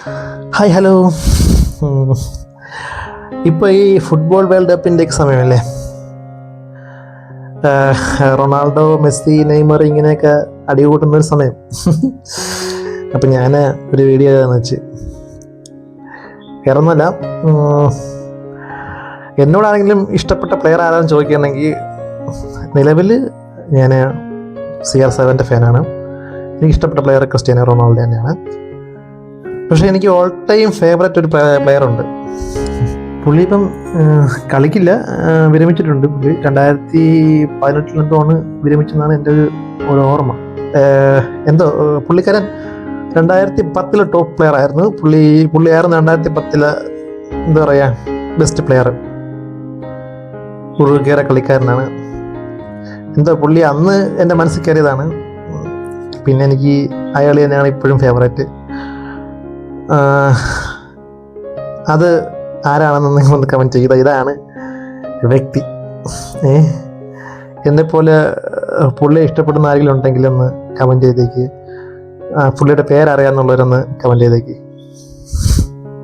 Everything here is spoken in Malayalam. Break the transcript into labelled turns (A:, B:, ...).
A: Hi hello. ഇപ്പോൾ ഈ ഫുട്ബോൾ വേൾഡ് കപ്പിൻ്റെയൊക്കെ സമയമല്ലേ? റൊണാൾഡോ, മെസ്സി, നെയ്മർ ഇങ്ങനെയൊക്കെ അടികൂട്ടുന്നൊരു സമയം. അപ്പം ഞാൻ ഒരു വീഡിയോ എന്ന് വെച്ച് വേറൊന്നുമല്ല, എന്നോടാണെങ്കിലും ഇഷ്ടപ്പെട്ട പ്ലെയർ ആരാന്ന് ചോദിക്കുകയാണെങ്കിൽ നിലവിൽ ഞാൻ CR7 ഫാനാണ്. എനിക്ക് ഇഷ്ടപ്പെട്ട പ്ലെയർ ക്രിസ്ത്യാനോ റൊണാൾഡോ തന്നെയാണ്. പക്ഷേ എനിക്ക് ഓൾ ടൈം ഫേവററ്റ് ഒരു പ്ലെയർ ഉണ്ട്. പുള്ളി ഇപ്പം കളിക്കില്ല, വിരമിച്ചിട്ടുണ്ട്. പുള്ളി 2018 വിരമിച്ചെന്നാണ് എൻ്റെ ഒരു ഓർമ്മ. എന്തോ പുള്ളിക്കാരൻ 2010 ടോപ്പ് പ്ലെയർ ആയിരുന്നു. പുള്ളിയായിരുന്നു 2010 എന്താ പറയുക ബെസ്റ്റ് പ്ലെയർ. ഉറുഗ്വേയുടെ കളിക്കാരനാണ്. എന്തോ പുള്ളി അന്ന് എൻ്റെ മനസ്സിൽ കയറിയതാണ്. പിന്നെ എനിക്ക് അയാൾ തന്നെയാണ് ഇപ്പോഴും ഫേവറേറ്റ്. അത് ആരാണെന്ന് നിങ്ങളൊന്ന് കമൻറ്റ് ചെയ്ത ഇതാണ് വ്യക്തി. എന്നെപ്പോലെ പുള്ളിയെ ഇഷ്ടപ്പെടുന്ന ആരെങ്കിലും ഉണ്ടെങ്കിൽ ഒന്ന് കമൻറ്റ് ചെയ്തേക്ക്. പുള്ളിയുടെ പേരറിയാമെന്നുള്ളവരൊന്ന് കമൻറ്റ് ചെയ്തേക്ക്.